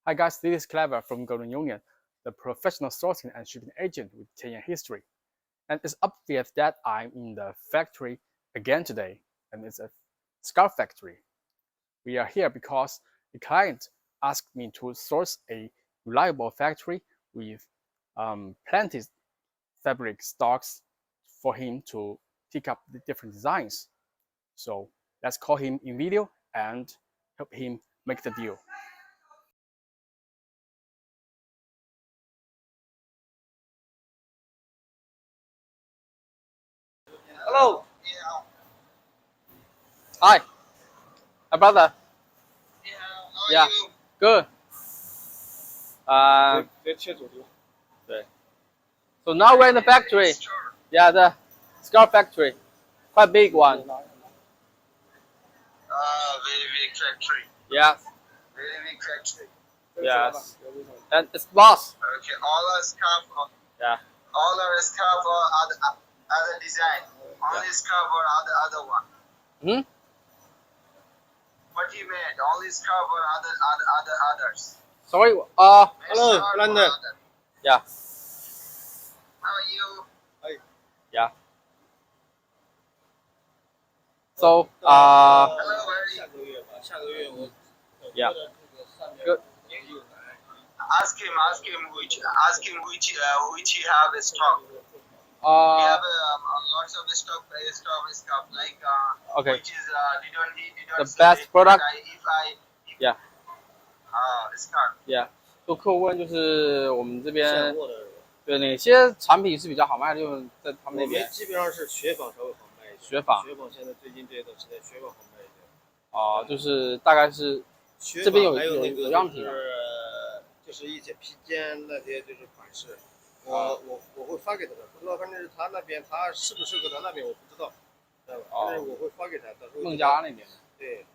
Hi guys, this is Clever from Golden Union, the professional sourcing and shipping agent with 10-year history. And it's obvious that I'm in the factory again today, and it's a scarf factory. We are here because the client asked me to source a reliable factory with plenty fabric stocks for him to pick up the different designs. So let's call him in video and help him make the deal. Hello. Hi. Hi, brother. Yeah. Good. So now we're in the factory. Yeah, the scarf factory. Quite big one. Very big factory. Yes. Very big factory. Yes. And it's boss. Okay, all our scarf, Yeah. all our scarf are other design. Only scarf or other one. Hmm? What you made? Only scarf or others. Sorry. Hello, London. Yeah. How are you? Yeah. So Hello, where are you? 下个月我 yeah. Good. Ask him which he have a stock. We Uh. have lots of stock like Okay. which is didn't The sell best it, product? if Yeah. scarf. Yeah. 就客户问就是我们这现边货的，对哪些产品是比较好卖的，就是在他们那我边们基本上是雪纺稍微好卖一点。雪纺雪纺现在最近这段时间雪纺好卖一点。就是大概是雪这边有纺还有那个有样品啊就是一些披肩那些就是款式，我会发给他的，不知道反正是他那边他适不适合他那边我不知道，知道吧？但是我会发给他，到时候孟加拉那边对，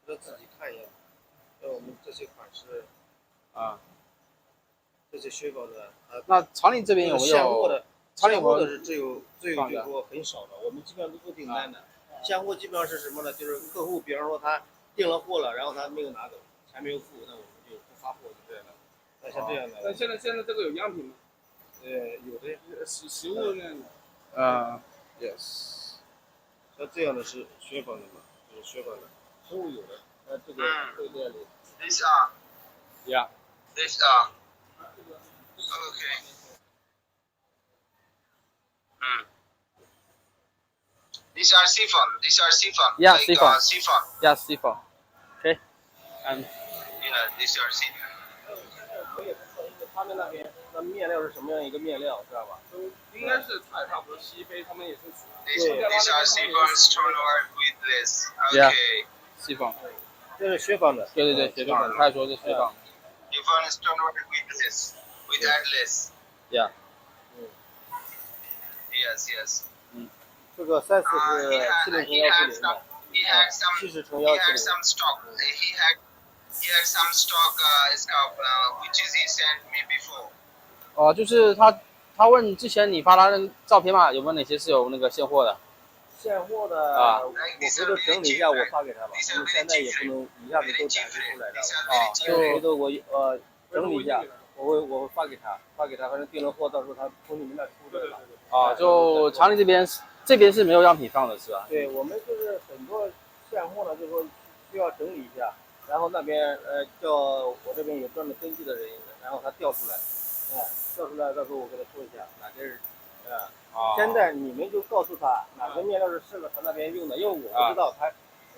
他自己看一眼。像我们这些款式，啊。这些雪纺的，那长宁这边有没有？现货的，长宁现货的是只有就是放的说很少的，我们基本上都做订单的。现货基本上是什么呢？就是客户，比方说他订了货了，然后他没有拿走，钱没有付，那我们就不发货，就这样的。那像这样的，那现在这个有样品吗？有的实物那样的。Yes。像这样的是雪纺的嘛，就是雪纺的，实物有的。这个这里。These are. Yeah. These are. Okay. These are chiffon. Yeah, like, chiffon. Chiffon. Yes, C4. Okay. And These are chiffon. 他们那边那面料是什么样一个面料，知道吧？应该是差不多，西非他们也是。These are chiffon stonework with lace. Yeah. Okay. C4。这是雪纺的。对，雪纺的，他说是雪纺。Chiffon stonework with lace, with that lace. Yeah. Yes. 这个34是he had some. 70乘 He 140。 had some stock. He had some stock scarf, which is he sent me before. 就是他问之前你发他的照片嘛，有没有哪些是有那个现货的？现货的，我回头整理一下，我发给他吧。因为现在也不能一下子都展示出来的。就回头我整理一下，我会发给他，反正订了货，到时候他从你们那出来了。就长宁这边是没有样品放的是吧？对，我们就是很多现货呢，就是说需要整理一下，然后那边叫我这边有专门登记的人，然后他调出来，调出来，到时候我给他说一下哪个是，现在你们就告诉他哪个面料是适合他那边用的，因为我不知道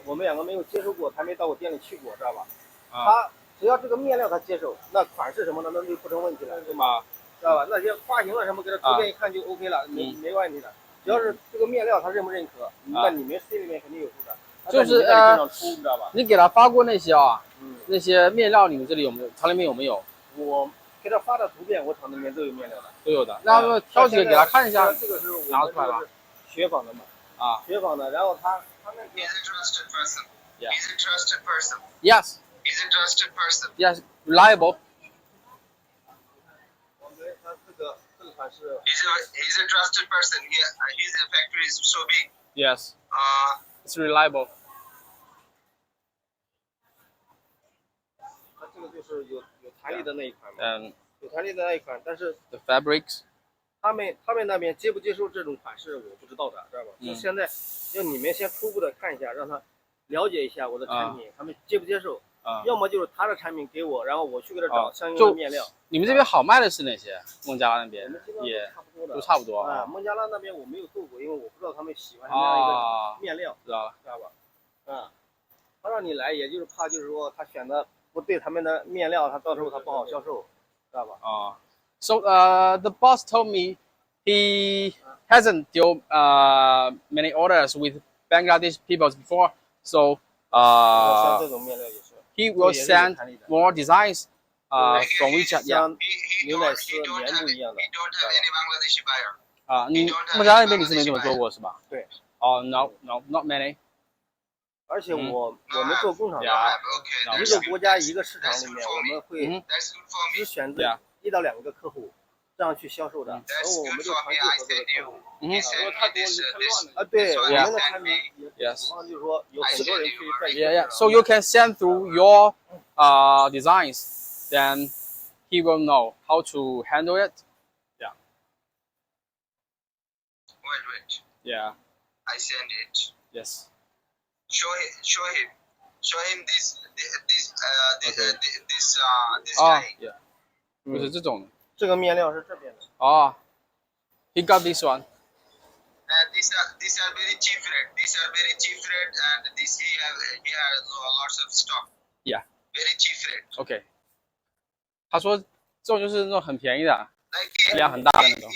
我们两个没有接触过，他没到我店里去过，知道吧？他只要这个面料他接受，那款式什么的那就不成问题了，对吗？知道吧？那些发型啊什么，给他图片一看就 OK 了，没问题的。只要是这个面料他认不认可，那你们心里面肯定有数的。就是你知道吧？你给他发过那些那些面料你们这里有没有？厂里面有没有？我给他发的图片，我厂里面都有面料的，都有的。那么挑几个给他看一下，这个是拿出来吧。雪纺的嘛，雪纺的，然后他那个。 He's a trusted person. Yeah. He's a trusted person. Yes. He's a trusted person. Yes. Reliable. 我们他这个款式。He's a trusted person. His factory is so big. Yes. It's reliable. 这个就是有弹力的那一款嘛， And 有弹力的那一款，但是 the fabrics. 他们那边接不接受这种款式我不知道的，知道吧？就现在要你们先初步的看一下，让他了解一下我的产品，他们接不接受。要么就是他的产品给我，然后我去给他找相应的面料。你们这边好卖的是哪些？孟加拉那边我们基本上也差不多的，都差不多啊。孟加拉那边我没有做过，因为我不知道他们喜欢什么样一个面料，知道了，知道吧？啊，他让你来，也就是怕就是说他选的不对他们的面料，他到时候他不好销售，知道吧？So the boss told me he hasn't dealt many orders with Bangladesh people before, so 像这种面料也是， he will send more designs from WeChat. 像 He 牛 don't, 奶 he 丝 don't 棉 have, 布一样的， he don't have any Bangladeshi buyer. 你孟加拉那边你是没怎么做过是吧？对。No, not many. 而且我们做工厂的 Okay, 一 that's 个国家一个市场里面，我们会 that's good for 只 me. 选择1到2个客户，这样去销售的。然 That's 后我 good 们就 for 长 me. 期 I 合作的 send 客 you. 户。 He sent me this, this. 啊，对， this 我 one 们 he 的 sent 产品 me. 也希望就是说有很多人去在 Yeah. So you can send through your designs, then he will know how to handle it. Wait. Yeah. I send it. Yes. Show him this Okay. this line. Yeah. 就是这种的。这个面料是这边的。He got this one. These are very cheap rate. These are very cheap rate, and this he has lots of stock. Yeah. Very cheap rate. OK. 他说这种就是那种很便宜的， Like 量很大的那种。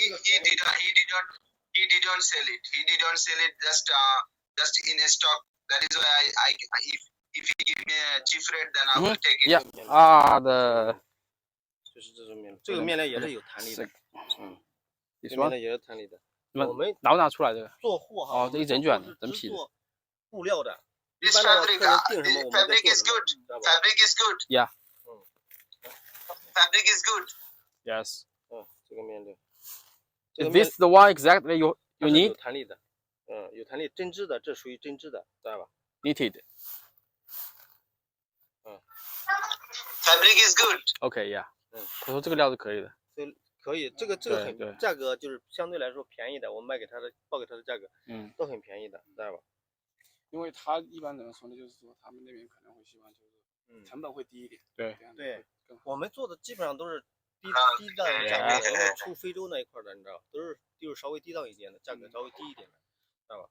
he didn't sell it. He didn't sell it just in a stock. That is why I if he give me a cheap rate, then I will take it. Yeah. the 就是这种面料，这个面料也是有弹力的，你这个面料也是弹力的。我们拿不拿出来这个？做货哈，这一整卷的，整匹的。做布料的，一 This 般的客 fabric, 人订什么我们在 fabric 做 is 什么， good. 知道吧？ Fabric is good. Yeah. Fabric is good. Yes. 这个面料， Is this the one exactly you 它是 need? 有弹力的，有弹力，针织的，这属于针织的，知道吧？ Knitted. Fabric is good. OK, yeah. 他说这个料是可以的。可以，这个对很价格就是相对来说便宜的，我们卖给他的报给他的价格，都很便宜的，知道吧？因为他一般人说的就是说他们那边可能会希望就是成本会低一点，对这样子对会更好。我们做的基本上都是低档的价格，因为出非洲那一块的，你知道，都是就是稍微低档一点的，价格稍微低一点的，知道吧？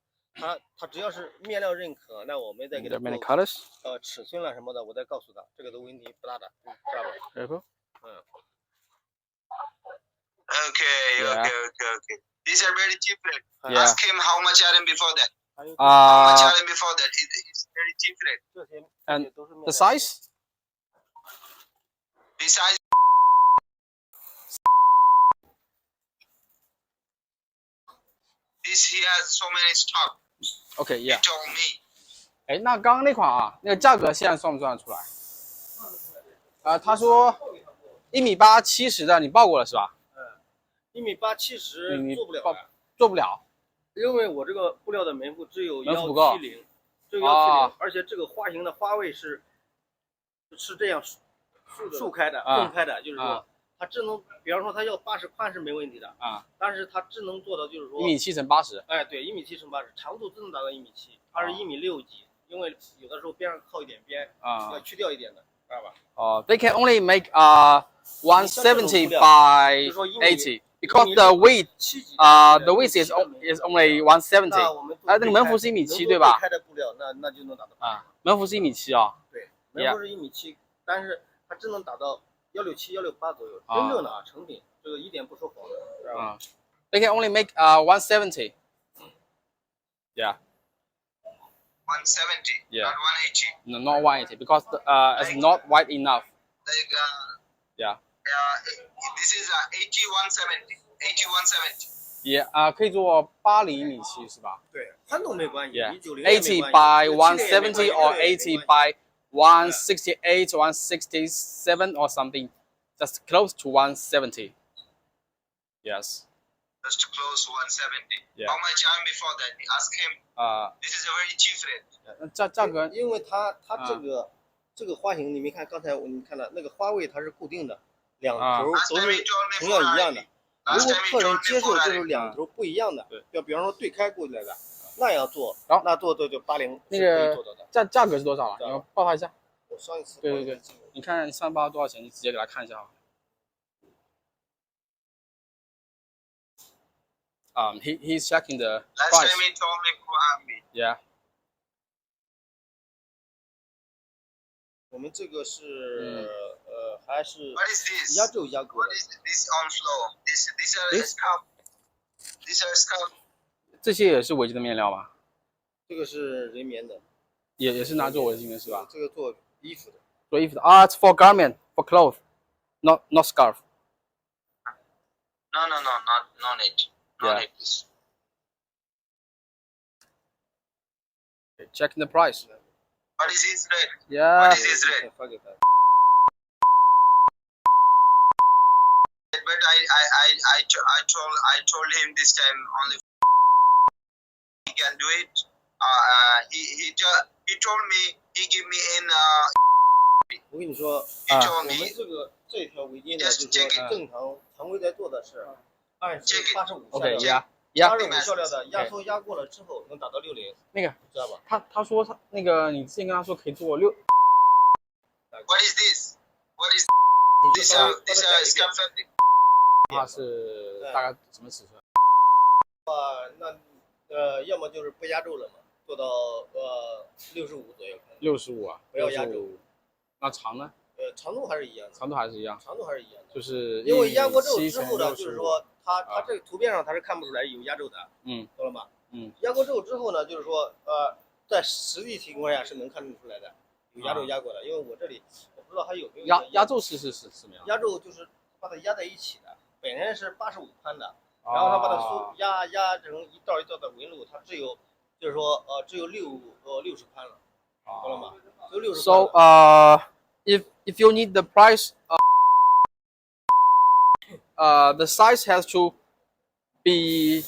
他只要是面料认可，那我们再给他 Many 做 colors? 尺寸了什么的，我再告诉他，这个都问题不大的，知道吧？ Careful. Okay. Yeah. Okay. These are very cheap rate. Yeah. Ask him how much RM before that. 还有 How much RM before that? It's very cheap rate. 这些 And 都是面 the 料 size? Besides, this he has so many stock. OK, He yeah. told me. 哎，那刚刚那款啊，那个价格现在算不算得出来？他说1.8米70的，你报过了是吧1.8米70你做不了报的，做不了。因为我这个布料的门幅只有门幅不够170，只有170，而且这个花型的花位是这样竖开的、纵开的，就是说它只能，比方说它要80宽是没问题的但是它只能做到就是说1.7米乘80。哎，对，1.7米乘80，长度只能达到1.7米，它是1.6米几，因为有的时候边上靠一点边要去掉一点的，知道吧？They can only make 170 by 80 because the width the width is only 170。那个门幅是1.7米对吧？开的布料那就能达到门幅是1.7米啊。对，门幅是1.7米，但是它只能达到167、168左右，真正的成品，这个一点不说谎的，知道吧？They can only make 170. Yeah. 170, Yeah. not 180. No, not 180 because it's not wide enough. Like, Yeah. this is 80, 170. Yeah. 可以做80米7是吧对，宽度没关系？Yeah. 190 80 by 170 or 80 by 168, 167 or something, just close to 170. Yes. Just close to 170. Yeah. How much time before that? Ask him. This is a very cheap rate. 价格因为它这个这个花型你没看刚才你看了那个花位它是固定的，两啊头 Last 都 time 是 he told me 同 for 样一样的。 RMB. 如 Last 果 time he 客人 told me 接受 for 就是 RMB. 两头不一样的，对，比方说对开过来的，那样做然后，那做就80那是可以个做到的。价格是多少了？你要报他一下。我上一次对，你看你上包多少钱？你直接给他看一下啊。He's checking the Last price. time he told me for RMB. Yeah. 我们这个是还是 What is this? 压轴压过 What 的， is this on floor? These are This? scalp. These are scalp. 这些也是围巾的面料吧？这个是人棉的，也是拿做围巾的是吧？这个做衣服的。做衣服的啊，it's for garment, for cloth, not scarf. No, not it. Not Yeah. it. This. Okay, checking the price. What is his rate? Yeah. What is his rate? 发给他。 But I told him this time only he can do it. He told me he give me in 我跟你说， he 啊 told 我 me 们这条围巾呢， Just 就是 check 说 it. 正常规在做的是按时 Check it. 85 OK 下压料，85下料的压缩压过了之后能达到60，那个知道吧？他说他那个你之前跟他说可以做6。 what is this? What is 你就 this? 稍微 This 改一 is 遍 scalp fabric. 它是大概什么尺寸？那要么就是不压皱了嘛，做到65左右。 65啊，不要压65皱。那长呢？长度还是一样的，长度还是一样，长度还是一样的。就是因为压过皱1.7之后呢，乘就是65说它啊这个图片上它是看不出来有压皱的，嗯懂了吗？嗯，压过皱之后呢，就是说在实际情况下是能看得出来的，有压皱压过的。因为我这里我不知道还有没有压皱是什么样？压皱就是把它压在一起的，本身是85宽的，然后它把它压成一道一道的纹路，它只有就是说只有60宽了，懂了吗？只有60宽 So 了。if you need the price, the size has to be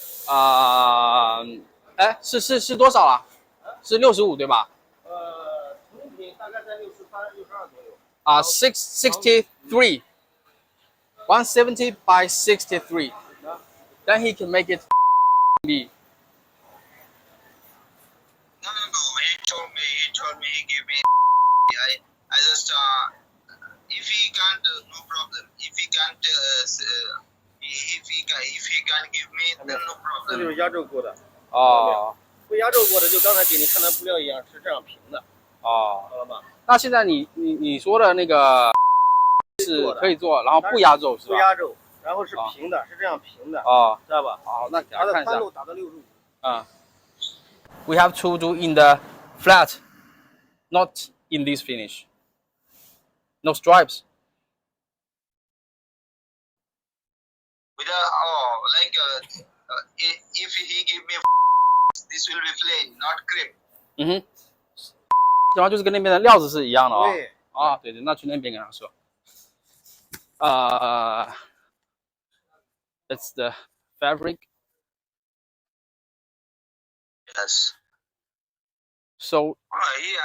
是多少啊？是65对吧？成品大概在63、62左右。63, 170 by 63. Then he can make it be. No. He told me he give me. I just if he can't no problem. If he can't if he can't give me then no 这就 problem. 是压皱过的，哦不压皱过的就刚才给您看的布料一样是这样平的，哦，懂了吗？那现在你说的那个是可以做，然后不压皱是吧？不压皱，然后是平的，是这样平的，哦，知道吧？好，那给它的他看一下。宽度达到65。We have to do in the flat, not in this finish. No stripes. With if he give me this will be plain, not crimp. 嗯哼，然后就是跟那边的料子是一样的啊。对，啊，对，那去那边跟他说。That's the fabric. Yes. So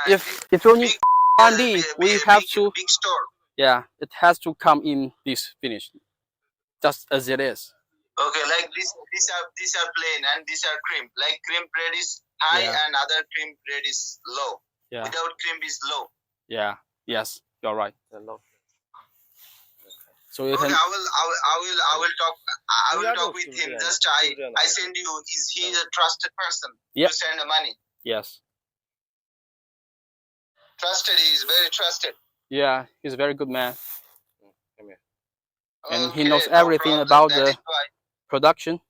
Yeah. if you need R&D, we have to. Big store. Yeah, it has to come in this finish, just as it is. Okay, like these are plain and these are crimp. Like crimp rate is high Yeah. and other crimp rate is low. Yeah, Without crimp is low. yeah, yes, you're right. So you Okay, can. I will talk with him. Yeah. Just I send you. Is he a trusted person Yep. to send the money? Yes. Trusted. He is very trusted. Yeah, he's a very good man, and he Okay, knows no everything problem. about That the is why. production.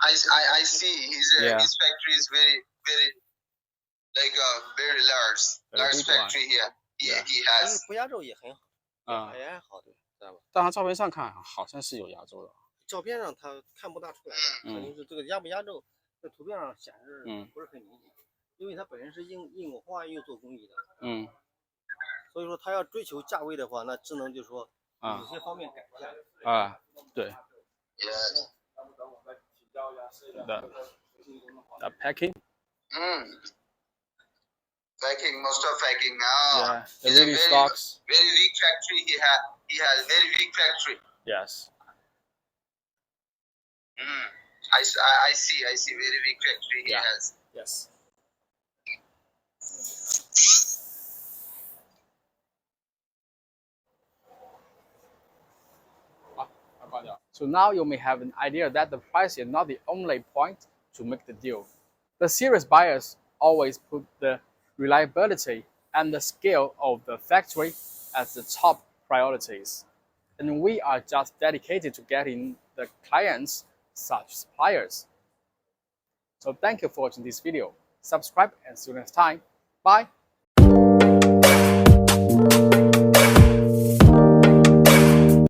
I see Yeah. his factory is very like very large Very big one. factory here. Yeah. He 但 has. 是不压皱也很好，啊、也还好的，知道吧？但他照片上看好像是有压皱的。照片上它看不大出来的，肯定是这个压不压皱，在图片上显示不是很明显，因为它本身是印花又做工艺的，嗯所以说它要追求价位的话，那只能就是说有些方面改一下。啊，对 Yes. ，the packing. Packing, most of packing. Yeah, the It's a really stocks. very weak factory. He has very weak factory. Yes. I see very weak factory he Yeah. has. Yes. So now you may have an idea that the price is not the only point to make the deal. The serious buyers always put the reliability and the scale of the factory as the top priorities. And we are just dedicated to getting the clients such suppliers. So thank you for watching this video. Subscribe and see you next time. Bye.